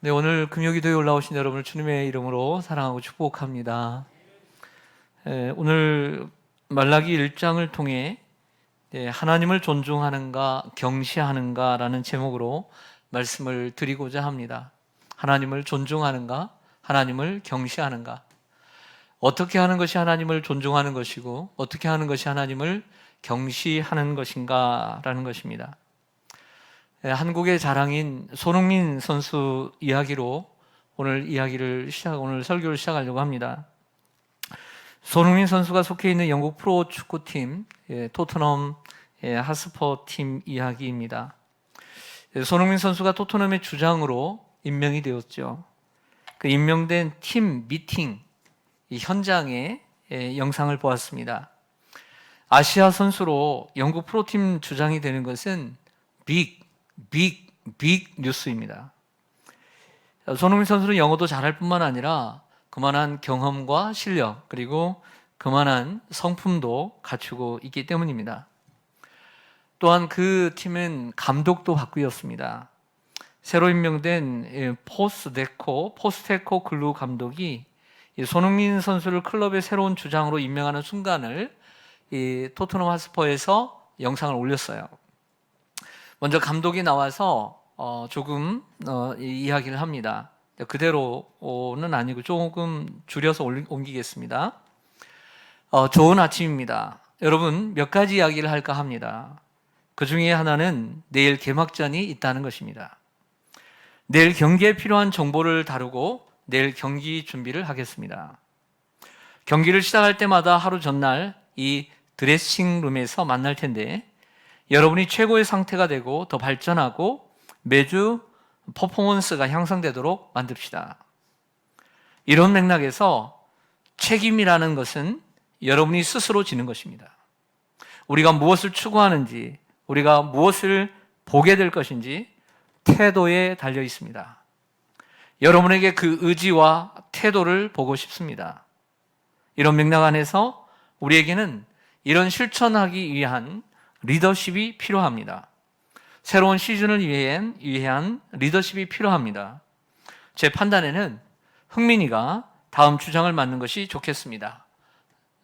네, 오늘 금요기도에 올라오신 여러분을 주님의 이름으로 사랑하고 축복합니다. 오늘 말라기 1장을 통해 하나님을 존중하는가 경시하는가 라는 제목으로 말씀을 드리고자 합니다. 하나님을 존중하는가 하나님을 경시하는가, 어떻게 하는 것이 하나님을 존중하는 것이고 어떻게 하는 것이 하나님을 경시하는 것인가 라는 것입니다. 한국의 자랑인 손흥민 선수 이야기로 오늘 설교를 시작하려고 합니다. 손흥민 선수가 속해 있는 영국 프로 축구팀 토트넘 하스퍼 팀 이야기입니다. 손흥민 선수가 토트넘의 주장으로 임명이 되었죠. 그 임명된 팀 미팅 이 현장의 영상을 보았습니다. 아시아 선수로 영국 프로팀 주장이 되는 것은 빅 뉴스입니다. 손흥민 선수는 영어도 잘할 뿐만 아니라 그만한 경험과 실력 그리고 그만한 성품도 갖추고 있기 때문입니다. 또한 그 팀은 감독도 바꾸었습니다. 새로 임명된 포스테코 글루 감독이 손흥민 선수를 클럽의 새로운 주장으로 임명하는 순간을 토트넘 하스퍼에서 영상을 올렸어요. 먼저 감독이 나와서 조금 이야기를 합니다. 그대로는 아니고 조금 줄여서 옮기겠습니다. 좋은 아침입니다. 여러분, 몇 가지 이야기를 할까 합니다. 그 중에 하나는 내일 개막전이 있다는 것입니다. 내일 경기에 필요한 정보를 다루고 내일 경기 준비를 하겠습니다. 경기를 시작할 때마다 하루 전날 이 드레싱룸에서 만날 텐데 여러분이 최고의 상태가 되고 더 발전하고 매주 퍼포먼스가 향상되도록 만듭시다. 이런 맥락에서 책임이라는 것은 여러분이 스스로 지는 것입니다. 우리가 무엇을 추구하는지, 우리가 무엇을 보게 될 것인지 태도에 달려 있습니다. 여러분에게 그 의지와 태도를 보고 싶습니다. 이런 맥락 안에서 우리에게는 이런 실천하기 위한 리더십이 필요합니다. 새로운 시즌을 위한 리더십이 필요합니다. 제 판단에는 흥민이가 다음 주장을 맡는 것이 좋겠습니다.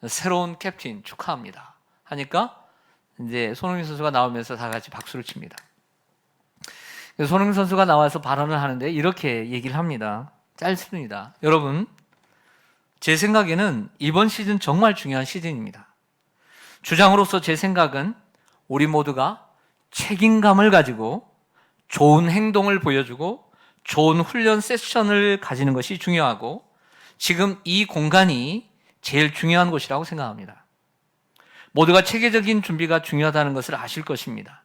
새로운 캡틴 축하합니다 하니까 이제 손흥민 선수가 나오면서 다 같이 박수를 칩니다. 손흥민 선수가 나와서 발언을 하는데 이렇게 얘기를 합니다. 짧습니다. 여러분, 제 생각에는 이번 시즌 정말 중요한 시즌입니다. 주장으로서 제 생각은 우리 모두가 책임감을 가지고 좋은 행동을 보여주고 좋은 훈련 세션을 가지는 것이 중요하고 지금 이 공간이 제일 중요한 곳이라고 생각합니다. 모두가 체계적인 준비가 중요하다는 것을 아실 것입니다.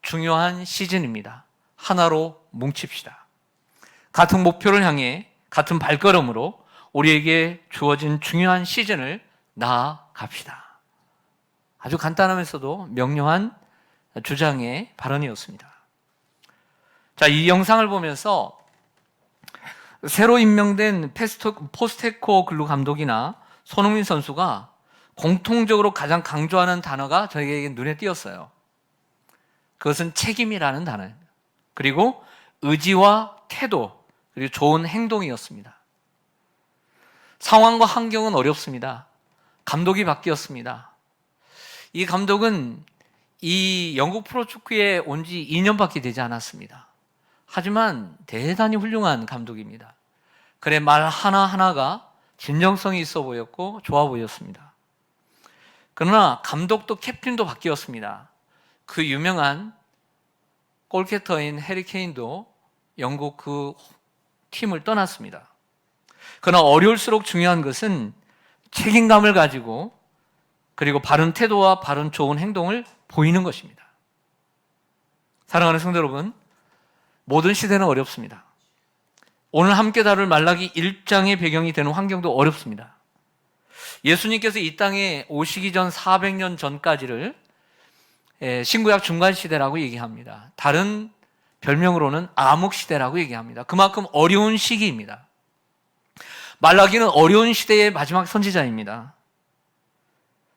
중요한 시즌입니다. 하나로 뭉칩시다. 같은 목표를 향해 같은 발걸음으로 우리에게 주어진 중요한 시즌을 나아갑시다. 아주 간단하면서도 명료한 주장의 발언이었습니다. 자, 이 영상을 보면서 새로 임명된 포스테코 글루 감독이나 손흥민 선수가 공통적으로 가장 강조하는 단어가 저에게 눈에 띄었어요. 그것은 책임이라는 단어입니다. 그리고 의지와 태도, 그리고 좋은 행동이었습니다. 상황과 환경은 어렵습니다. 감독이 바뀌었습니다. 이 감독은 이 영국 프로축구에 온 지 2년밖에 되지 않았습니다. 하지만 대단히 훌륭한 감독입니다. 그래, 말 하나하나가 진정성이 있어 보였고 좋아 보였습니다. 그러나 감독도 캡틴도 바뀌었습니다. 그 유명한 골키터인 해리 케인도 영국 그 팀을 떠났습니다. 그러나 어려울수록 중요한 것은 책임감을 가지고 그리고 바른 태도와 바른 좋은 행동을 보이는 것입니다. 사랑하는 성도 여러분, 모든 시대는 어렵습니다. 오늘 함께 다룰 말라기 1장의 배경이 되는 환경도 어렵습니다. 예수님께서 이 땅에 오시기 전 400년 전까지를 신구약 중간시대라고 얘기합니다. 다른 별명으로는 암흑시대라고 얘기합니다. 그만큼 어려운 시기입니다. 말라기는 어려운 시대의 마지막 선지자입니다.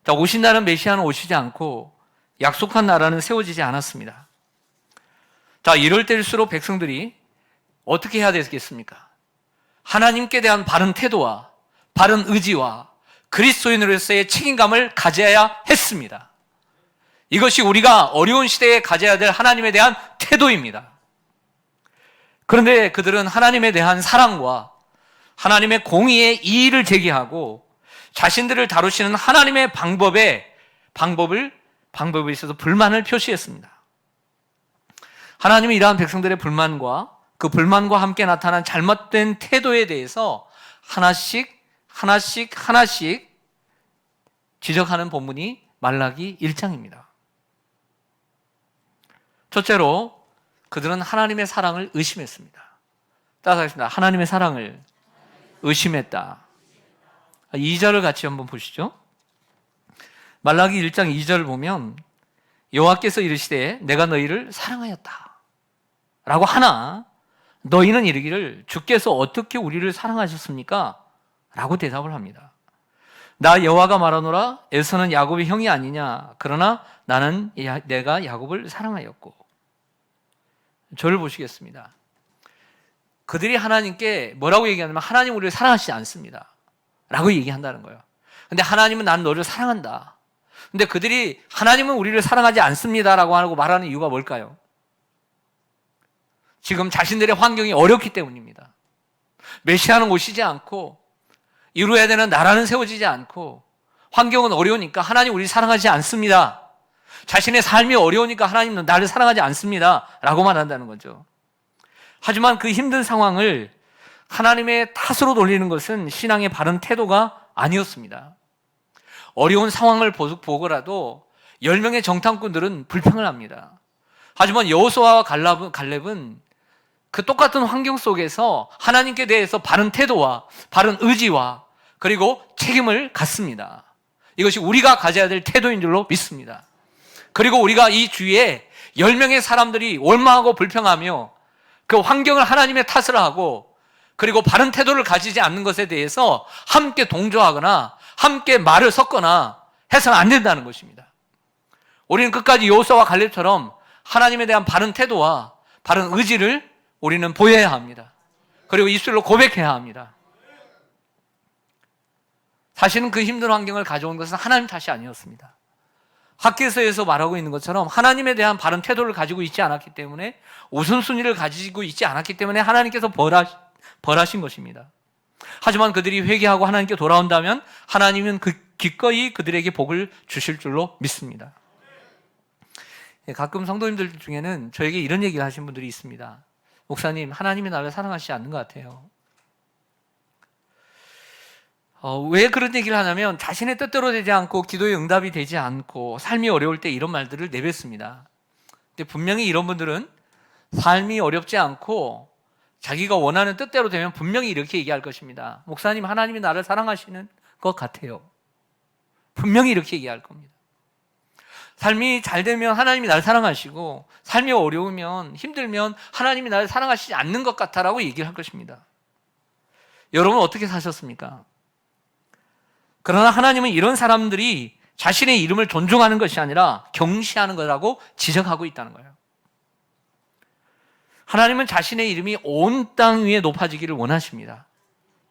자, 오신 날은 메시아는 오시지 않고 약속한 나라는 세워지지 않았습니다. 자, 이럴 때일수록 백성들이 어떻게 해야 되겠습니까? 하나님께 대한 바른 태도와 바른 의지와 그리스도인으로서의 책임감을 가져야 했습니다. 이것이 우리가 어려운 시대에 가져야 될 하나님에 대한 태도입니다. 그런데 그들은 하나님에 대한 사랑과 하나님의 공의의 이의를 제기하고 자신들을 다루시는 하나님의 방법에 있어서 불만을 표시했습니다. 하나님은 이러한 백성들의 불만과 그 불만과 함께 나타난 잘못된 태도에 대해서 하나씩 지적하는 본문이 말라기 1장입니다. 첫째로 그들은 하나님의 사랑을 의심했습니다. 따라하겠습니다. 하나님의 사랑을 의심했다. 2절을 같이 한번 보시죠. 말라기 1장 2절을 보면 여호와께서 이르시되 내가 너희를 사랑하였다 라고 하나 너희는 이르기를 주께서 어떻게 우리를 사랑하셨습니까? 라고 대답을 합니다. 나 여호와가 말하노라 에서는 야곱의 형이 아니냐 그러나 내가 야곱을 사랑하였고. 저를 보시겠습니다. 그들이 하나님께 뭐라고 얘기하냐면 하나님 우리를 사랑하시지 않습니다 라고 얘기한다는 거예요. 근데 하나님은 난 너를 사랑한다. 근데 그들이 하나님은 우리를 사랑하지 않습니다 라고 하고 말하는 이유가 뭘까요? 지금 자신들의 환경이 어렵기 때문입니다. 메시아는 오시지 않고 이루어야 되는 나라는 세워지지 않고 환경은 어려우니까 하나님 우리 사랑하지 않습니다. 자신의 삶이 어려우니까 하나님은 나를 사랑하지 않습니다 라고 말한다는 거죠. 하지만 그 힘든 상황을 하나님의 탓으로 돌리는 것은 신앙의 바른 태도가 아니었습니다. 어려운 상황을 보고라도 10명의 정탐꾼들은 불평을 합니다. 하지만 여호수아와 갈렙은 그 똑같은 환경 속에서 하나님께 대해서 바른 태도와 바른 의지와 그리고 책임을 갖습니다. 이것이 우리가 가져야 될 태도인 줄로 믿습니다. 그리고 우리가 이 주위에 10명의 사람들이 원망하고 불평하며 그 환경을 하나님의 탓을 하고 그리고 바른 태도를 가지지 않는 것에 대해서 함께 동조하거나 함께 말을 섞거나 해서는 안 된다는 것입니다. 우리는 끝까지 여호수아와 갈렙처럼 하나님에 대한 바른 태도와 바른 의지를 우리는 보여야 합니다. 그리고 입술로 고백해야 합니다. 사실은 그 힘든 환경을 가져온 것은 하나님 탓이 아니었습니다. 학개서에서 말하고 있는 것처럼 하나님에 대한 바른 태도를 가지고 있지 않았기 때문에 우선순위를 가지고 있지 않았기 때문에 하나님께서 벌하신 것입니다. 하지만 그들이 회개하고 하나님께 돌아온다면 하나님은 기꺼이 그들에게 복을 주실 줄로 믿습니다. 가끔 성도님들 중에는 저에게 이런 얘기를 하신 분들이 있습니다. 목사님, 하나님이 나를 사랑하시지 않는 것 같아요. 왜 그런 얘기를 하냐면 자신의 뜻대로 되지 않고 기도의 응답이 되지 않고 삶이 어려울 때 이런 말들을 내뱉습니다. 근데 분명히 이런 분들은 삶이 어렵지 않고 자기가 원하는 뜻대로 되면 분명히 이렇게 얘기할 것입니다. 목사님, 하나님이 나를 사랑하시는 것 같아요. 분명히 이렇게 얘기할 겁니다. 삶이 잘 되면 하나님이 나를 사랑하시고 삶이 어려우면 힘들면 하나님이 나를 사랑하시지 않는 것 같아라고 얘기를 할 것입니다. 여러분 어떻게 사셨습니까? 그러나 하나님은 이런 사람들이 자신의 이름을 존중하는 것이 아니라 경시하는 거라고 지적하고 있다는 거예요. 하나님은 자신의 이름이 온 땅 위에 높아지기를 원하십니다.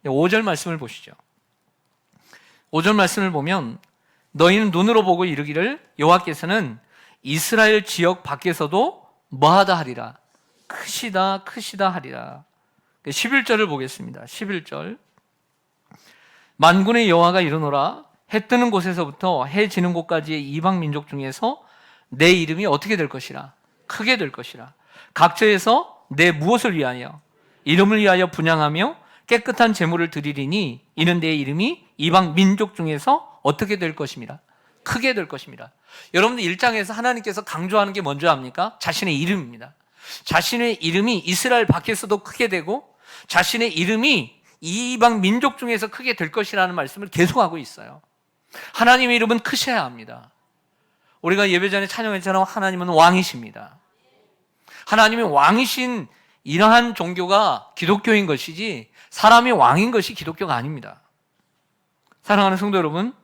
5절 말씀을 보시죠. 5절 말씀을 보면 너희는 눈으로 보고 이르기를 여호와께서는 이스라엘 지역 밖에서도 뭐하다 하리라. 크시다 하리라. 11절을 보겠습니다. 11절. 만군의 여호와가 이르노라 해 뜨는 곳에서부터 해 지는 곳까지의 이방 민족 중에서 내 이름이 어떻게 될 것이라. 크게 될 것이라. 각처에서 내 무엇을 위하여 이름을 위하여 분향하며 깨끗한 제물을 드리리니 이는 내 이름이 이방 민족 중에서 어떻게 될 것입니다. 크게 될 것입니다. 여러분들 1장에서 하나님께서 강조하는 게 뭔지 압니까? 자신의 이름입니다. 자신의 이름이 이스라엘 밖에서도 크게 되고 자신의 이름이 이방 민족 중에서 크게 될 것이라는 말씀을 계속하고 있어요. 하나님의 이름은 크셔야 합니다. 우리가 예배 전에 찬양했잖아요. 하나님은 왕이십니다. 하나님이 왕이신 이러한 종교가 기독교인 것이지 사람이 왕인 것이 기독교가 아닙니다. 사랑하는 성도 여러분,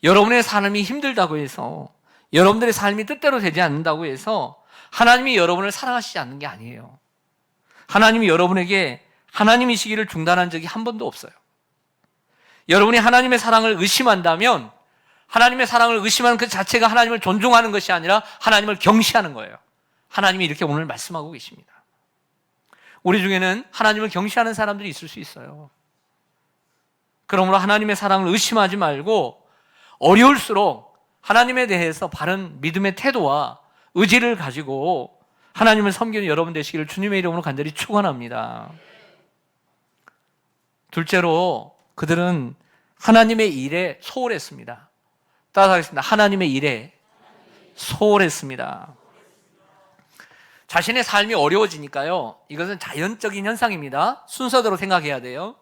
여러분의 삶이 힘들다고 해서 여러분들의 삶이 뜻대로 되지 않는다고 해서 하나님이 여러분을 사랑하시지 않는 게 아니에요. 하나님이 여러분에게 하나님이시기를 중단한 적이 한 번도 없어요. 여러분이 하나님의 사랑을 의심한다면 하나님의 사랑을 의심하는 그 자체가 하나님을 존중하는 것이 아니라 하나님을 경시하는 거예요. 하나님이 이렇게 오늘 말씀하고 계십니다. 우리 중에는 하나님을 경시하는 사람들이 있을 수 있어요. 그러므로 하나님의 사랑을 의심하지 말고 어려울수록 하나님에 대해서 바른 믿음의 태도와 의지를 가지고 하나님을 섬기는 여러분 되시기를 주님의 이름으로 간절히 축원합니다. 둘째로 그들은 하나님의 일에 소홀했습니다. 따라하겠습니다. 하나님의 일에 소홀했습니다. 자신의 삶이 어려워지니까요, 이것은 자연적인 현상입니다. 순서대로 생각해야 돼요.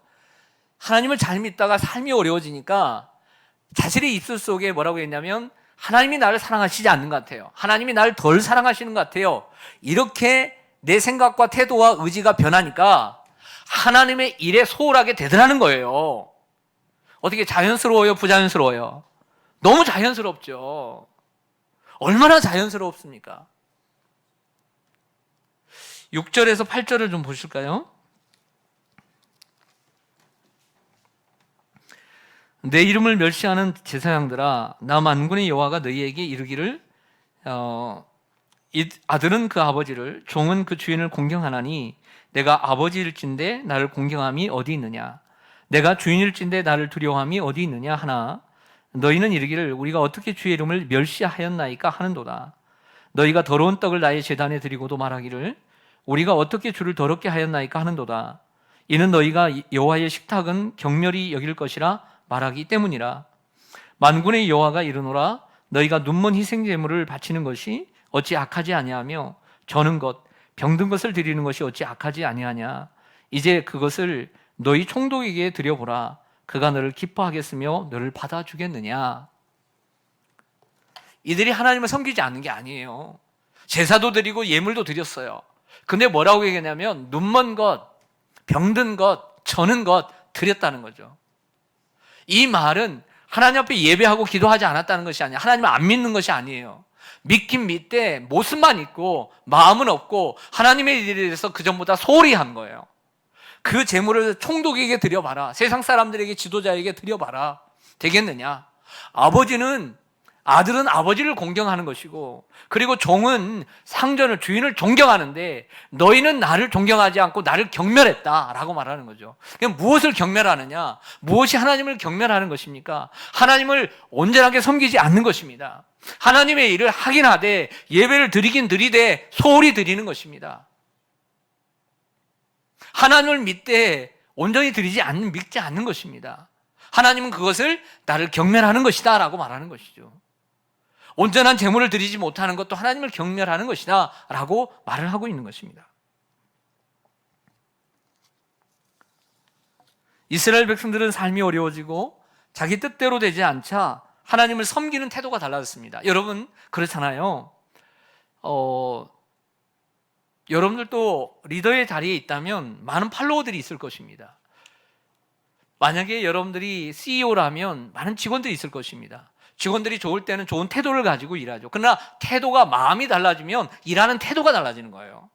하나님을 잘 믿다가 삶이 어려워지니까 자신의 입술 속에 뭐라고 했냐면 하나님이 나를 사랑하시지 않는 것 같아요. 하나님이 나를 덜 사랑하시는 것 같아요. 이렇게 내 생각과 태도와 의지가 변하니까 하나님의 일에 소홀하게 되더라는 거예요. 어떻게 자연스러워요? 부자연스러워요? 너무 자연스럽죠. 얼마나 자연스럽습니까? 6절에서 8절을 좀 보실까요? 내 이름을 멸시하는 제사장들아, 나 만군의 여호와가 너희에게 이르기를 아들은 그 아버지를, 종은 그 주인을 공경하나니 내가 아버지일진데 나를 공경함이 어디 있느냐? 내가 주인일진데 나를 두려워함이 어디 있느냐 하나, 너희는 이르기를 우리가 어떻게 주의 이름을 멸시하였나이까 하는도다. 너희가 더러운 떡을 나의 제단에 드리고도 말하기를 우리가 어떻게 주를 더럽게 하였나이까 하는도다. 이는 너희가 여호와의 식탁은 경멸히 여길 것이라 말하기 때문이라. 만군의 여호와가 이르노라, 너희가 눈먼 희생 제물을 바치는 것이 어찌 악하지 아니하며 저는 것 병든 것을 드리는 것이 어찌 악하지 아니하냐. 이제 그것을 너희 총독에게 드려보라. 그가 너를 기뻐하겠으며 너를 받아주겠느냐. 이들이 하나님을 섬기지 않는 게 아니에요. 제사도 드리고 예물도 드렸어요. 근데 뭐라고 얘기하냐면 눈먼 것, 병든 것, 저는 것 드렸다는 거죠. 이 말은 하나님 앞에 예배하고 기도하지 않았다는 것이 아니에요. 하나님을 안 믿는 것이 아니에요. 믿긴 믿되 모습만 있고 마음은 없고 하나님의 일에 대해서 그전보다 소홀히 한 거예요. 그 재물을 총독에게 드려봐라. 세상 사람들에게, 지도자에게 드려봐라. 되겠느냐? 아들은 아버지를 공경하는 것이고, 그리고 종은 상전을, 주인을 존경하는데 너희는 나를 존경하지 않고 나를 경멸했다라고 말하는 거죠. 그럼 무엇을 경멸하느냐? 무엇이 하나님을 경멸하는 것입니까? 하나님을 온전하게 섬기지 않는 것입니다. 하나님의 일을 하긴 하되 예배를 드리긴 드리되 소홀히 드리는 것입니다. 하나님을 믿되 온전히 믿지 않는 것입니다. 하나님은 그것을 나를 경멸하는 것이다 라고 말하는 것이죠. 온전한 제물을 드리지 못하는 것도 하나님을 경멸하는 것이다 라고 말을 하고 있는 것입니다. 이스라엘 백성들은 삶이 어려워지고 자기 뜻대로 되지 않자 하나님을 섬기는 태도가 달라졌습니다. 여러분 그렇잖아요. 여러분들도 리더의 자리에 있다면 많은 팔로워들이 있을 것입니다. 만약에 여러분들이 CEO라면 많은 직원들이 있을 것입니다. 직원들이 좋을 때는 좋은 태도를 가지고 일하죠. 그러나 태도가, 마음이 달라지면 일하는 태도가 달라지는 거예요.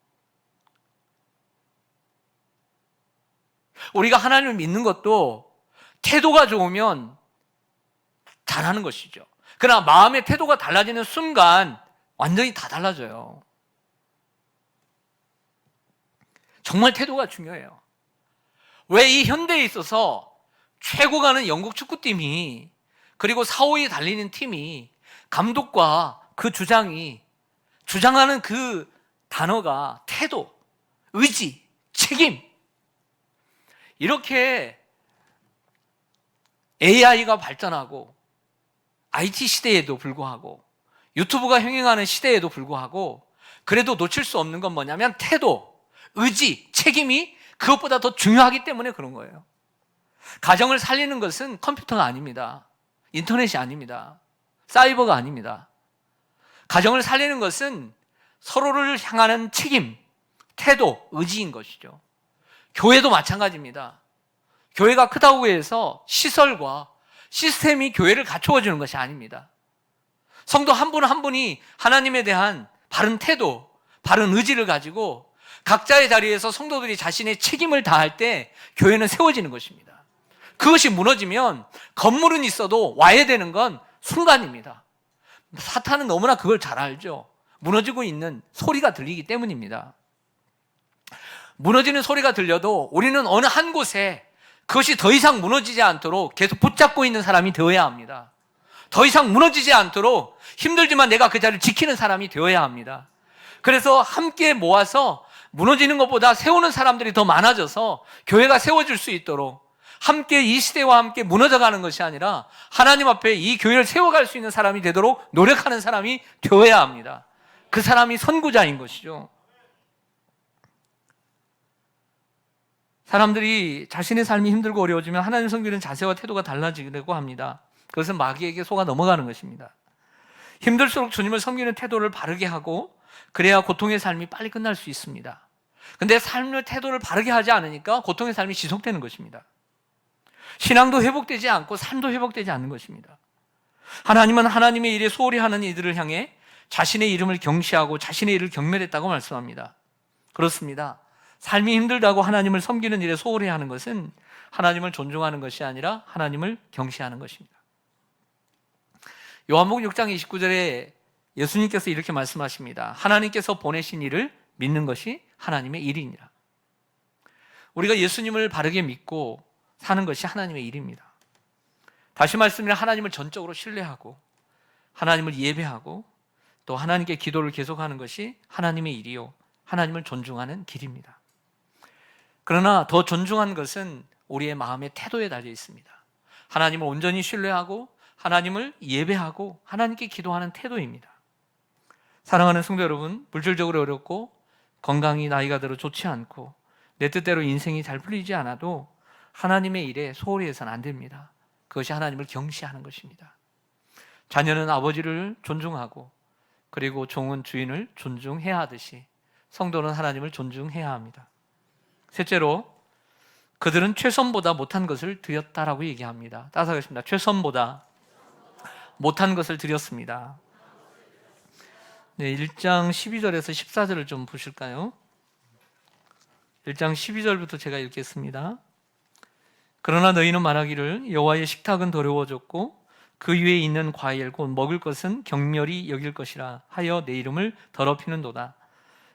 우리가 하나님을 믿는 것도 태도가 좋으면 잘하는 것이죠. 그러나 마음의 태도가 달라지는 순간 완전히 다 달라져요. 정말 태도가 중요해요. 왜 이 현대에 있어서 최고 가는 영국 축구팀이, 그리고 4, 5위 달리는 팀이, 감독과 그 주장하는 그 단어가 태도, 의지, 책임. 이렇게 AI가 발전하고 IT 시대에도 불구하고 유튜브가 흥행하는 시대에도 불구하고 그래도 놓칠 수 없는 건 뭐냐면 태도, 의지, 책임이 그것보다 더 중요하기 때문에 그런 거예요. 가정을 살리는 것은 컴퓨터가 아닙니다. 인터넷이 아닙니다. 사이버가 아닙니다. 가정을 살리는 것은 서로를 향하는 책임, 태도, 의지인 것이죠. 교회도 마찬가지입니다. 교회가 크다고 해서 시설과 시스템이 교회를 갖추어주는 것이 아닙니다. 성도 한 분 한 분이 하나님에 대한 바른 태도, 바른 의지를 가지고 각자의 자리에서 성도들이 자신의 책임을 다할 때 교회는 세워지는 것입니다. 그것이 무너지면 건물은 있어도 와야 되는 건 순간입니다. 사탄은 너무나 그걸 잘 알죠. 무너지고 있는 소리가 들리기 때문입니다. 무너지는 소리가 들려도 우리는 어느 한 곳에 그것이 더 이상 무너지지 않도록 계속 붙잡고 있는 사람이 되어야 합니다. 더 이상 무너지지 않도록 힘들지만 내가 그 자리를 지키는 사람이 되어야 합니다. 그래서 함께 모아서 무너지는 것보다 세우는 사람들이 더 많아져서 교회가 세워질 수 있도록 함께 이 시대와 함께 무너져가는 것이 아니라 하나님 앞에 이 교회를 세워갈 수 있는 사람이 되도록 노력하는 사람이 되어야 합니다. 그 사람이 선구자인 것이죠. 사람들이 자신의 삶이 힘들고 어려워지면 하나님 섬기는 자세와 태도가 달라지려고 합니다. 그것은 마귀에게 속아 넘어가는 것입니다. 힘들수록 주님을 섬기는 태도를 바르게 하고 그래야 고통의 삶이 빨리 끝날 수 있습니다. 근데 삶의 태도를 바르게 하지 않으니까 고통의 삶이 지속되는 것입니다. 신앙도 회복되지 않고 삶도 회복되지 않는 것입니다. 하나님은 하나님의 일에 소홀히 하는 이들을 향해 자신의 이름을 경시하고 자신의 일을 경멸했다고 말씀합니다. 그렇습니다. 삶이 힘들다고 하나님을 섬기는 일에 소홀히 하는 것은 하나님을 존중하는 것이 아니라 하나님을 경시하는 것입니다. 요한복음 6장 29절에 예수님께서 이렇게 말씀하십니다. 하나님께서 보내신 일을 믿는 것이 하나님의 일이니라. 우리가 예수님을 바르게 믿고 사는 것이 하나님의 일입니다. 다시 말씀드리면 하나님을 전적으로 신뢰하고 하나님을 예배하고 또 하나님께 기도를 계속하는 것이 하나님의 일이요 하나님을 존중하는 길입니다. 그러나 더 존중한 것은 우리의 마음의 태도에 달려 있습니다. 하나님을 온전히 신뢰하고 하나님을 예배하고 하나님께 기도하는 태도입니다. 사랑하는 성도 여러분, 물질적으로 어렵고 건강이 나이가 들어 좋지 않고 내 뜻대로 인생이 잘 풀리지 않아도 하나님의 일에 소홀히 해서는 안 됩니다. 그것이 하나님을 경시하는 것입니다. 자녀는 아버지를 존중하고 그리고 종은 주인을 존중해야 하듯이 성도는 하나님을 존중해야 합니다. 셋째로 그들은 최선보다 못한 것을 드렸다라고 얘기합니다. 따라서 하겠습니다. 최선보다 못한 것을 드렸습니다. 네, 1장 12절에서 14절을 좀 보실까요? 1장 12절부터 제가 읽겠습니다. 그러나 너희는 말하기를 여호와의 식탁은 더러워졌고 그 위에 있는 과일 곧 먹을 것은 경멸이 여길 것이라 하여 내 이름을 더럽히는도다.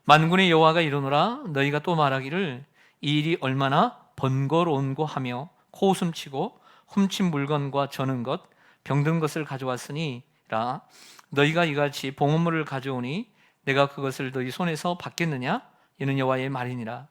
만군의 여호와가 이르노라 너희가 또 말하기를 이 일이 얼마나 번거로운고 하며 코웃음치고 훔친 물건과 저는 것 병든 것을 가져왔으니라. 너희가 이같이 봉헌물을 가져오니 내가 그것을 너희 손에서 받겠느냐? 이는 여호와의 말이니라.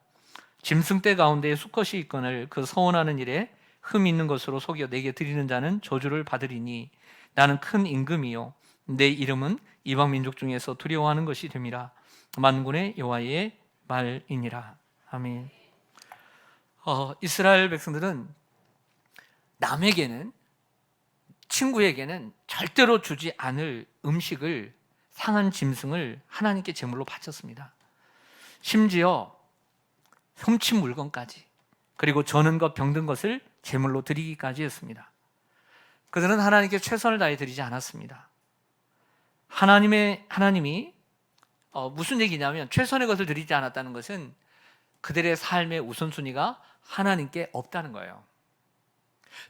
짐승떼 가운데 수컷이 있거늘 그 서원하는 일에 흠 있는 것으로 속여 내게 드리는 자는 저주를 받으리니 나는 큰 임금이요 내 이름은 이방 민족 중에서 두려워하는 것이 됨이라. 만군의 여호와의 말이니라. 아멘. 이스라엘 백성들은 남에게는 친구에게는 절대로 주지 않을 음식을 상한 짐승을 하나님께 제물로 바쳤습니다. 심지어 훔친 물건까지 그리고 저는 것 병든 것을 제물로 드리기까지 했습니다. 그들은 하나님께 최선을 다해 드리지 않았습니다. 하나님이 무슨 얘기냐면 최선의 것을 드리지 않았다는 것은 그들의 삶의 우선순위가 하나님께 없다는 거예요.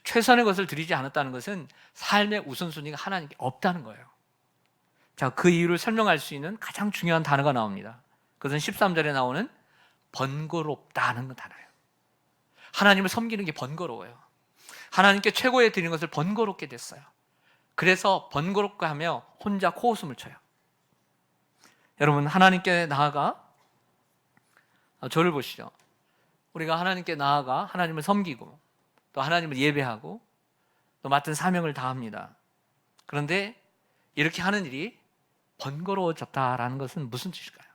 최선의 것을 드리지 않았다는 것은 삶의 우선순위가 하나님께 없다는 거예요. 자, 그 이유를 설명할 수 있는 가장 중요한 단어가 나옵니다. 그것은 13절에 나오는 번거롭다는 단어예요. 하나님을 섬기는 게 번거로워요. 하나님께 최고에 드리는 것을 번거롭게 됐어요. 그래서 번거롭게 하며 혼자 코웃음을 쳐요. 여러분, 하나님께 나아가 저를 보시죠. 우리가 하나님께 나아가 하나님을 섬기고 또 하나님을 예배하고 또 맡은 사명을 다합니다. 그런데 이렇게 하는 일이 번거로워졌다라는 것은 무슨 뜻일까요?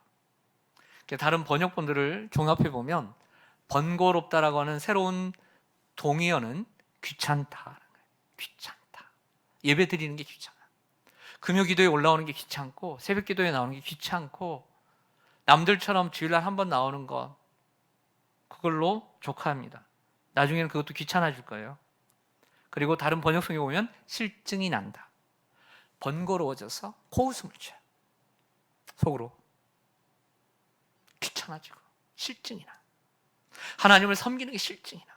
다른 번역본들을 종합해 보면 번거롭다라고 하는 새로운 동의어는 귀찮다라는 거예요. 귀찮다. 예배 드리는 게 귀찮아. 금요 기도에 올라오는 게 귀찮고 새벽 기도에 나오는 게 귀찮고 남들처럼 주일날 한 번 나오는 것 그걸로 족합니다. 나중에는 그것도 귀찮아질 거예요. 그리고 다른 번역성에 보면 실증이 난다. 번거로워져서 코웃음을 쳐요. 속으로 귀찮아지고 실증이 나. 하나님을 섬기는 게 실증이 나.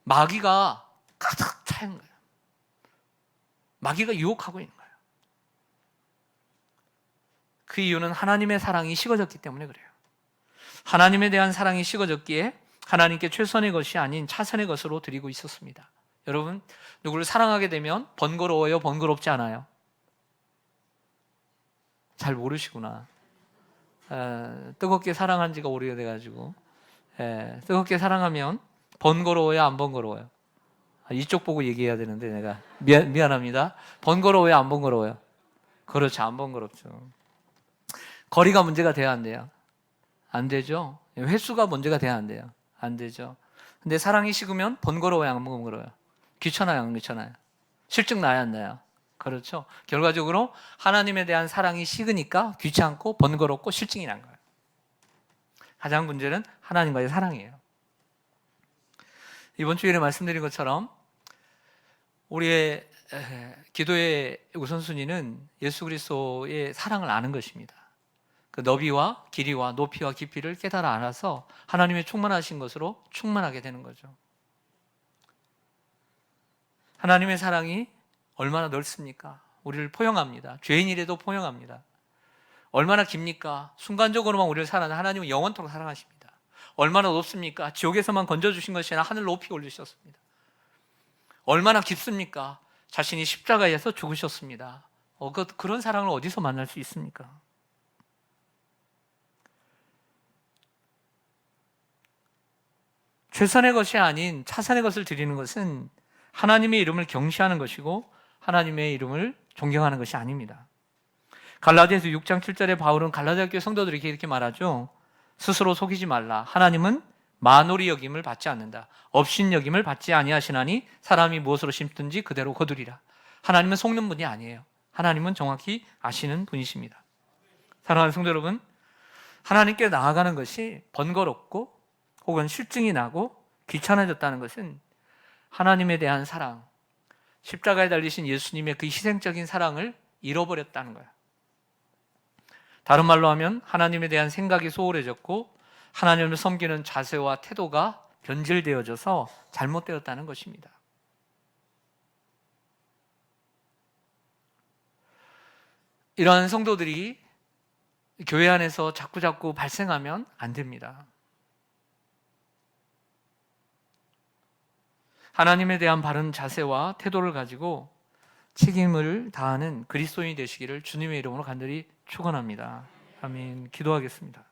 마귀가 가득 차 있는 거예요. 마귀가 유혹하고 있는 거예요. 그 이유는 하나님의 사랑이 식어졌기 때문에 그래요. 하나님에 대한 사랑이 식어졌기에 하나님께 최선의 것이 아닌 차선의 것으로 드리고 있었습니다. 여러분, 누구를 사랑하게 되면 번거로워요? 번거롭지 않아요? 잘 모르시구나. 뜨겁게 사랑한 지가 오래돼가지고 뜨겁게 사랑하면 번거로워요? 안 번거로워요? 이쪽 보고 얘기해야 되는데 내가 미안합니다. 번거로워요? 안 번거로워요? 그렇죠. 안 번거롭죠. 거리가 문제가 돼야 안 돼요? 안 되죠. 횟수가 문제가 돼야 안 돼요? 안 되죠. 근데 사랑이 식으면 번거로워요? 안 번거로워요? 귀찮아요? 안 귀찮아요? 실증 나야 안 나요? 그렇죠. 결과적으로 하나님에 대한 사랑이 식으니까 귀찮고 번거롭고 실증이 난 거예요. 가장 문제는 하나님과의 사랑이에요. 이번 주일에 말씀드린 것처럼 우리의 기도의 우선순위는 예수 그리스도의 사랑을 아는 것입니다. 그 너비와 길이와 높이와 깊이를 깨달아 알아서 하나님의 충만하신 것으로 충만하게 되는 거죠. 하나님의 사랑이 얼마나 넓습니까? 우리를 포용합니다. 죄인이라도 포용합니다. 얼마나 깁니까? 순간적으로만 우리를 사랑하는 하나님은 영원토록 사랑하십니다. 얼마나 높습니까? 지옥에서만 건져주신 것이 아니라 하늘 높이 올리셨습니다. 얼마나 깊습니까? 자신이 십자가에서 죽으셨습니다. 그런 사랑을 어디서 만날 수 있습니까? 최선의 것이 아닌 차선의 것을 드리는 것은 하나님의 이름을 경시하는 것이고 하나님의 이름을 존경하는 것이 아닙니다. 갈라디아서 6장 7절에 바울은 갈라디아 교회 성도들에게 이렇게 말하죠. 스스로 속이지 말라. 하나님은 만홀히 여김을 받지 않는다. 업신 여김을 받지 아니하시나니 사람이 무엇으로 심든지 그대로 거두리라. 하나님은 속는 분이 아니에요. 하나님은 정확히 아시는 분이십니다. 사랑하는 성도 여러분, 하나님께 나아가는 것이 번거롭고 혹은 실증이 나고 귀찮아졌다는 것은 하나님에 대한 사랑, 십자가에 달리신 예수님의 그 희생적인 사랑을 잃어버렸다는 거예요. 다른 말로 하면 하나님에 대한 생각이 소홀해졌고 하나님을 섬기는 자세와 태도가 변질되어져서 잘못되었다는 것입니다. 이러한 성도들이 교회 안에서 자꾸자꾸 발생하면 안 됩니다. 하나님에 대한 바른 자세와 태도를 가지고 책임을 다하는 그리스도인이 되시기를 주님의 이름으로 간절히 축원합니다. 아멘. 기도하겠습니다.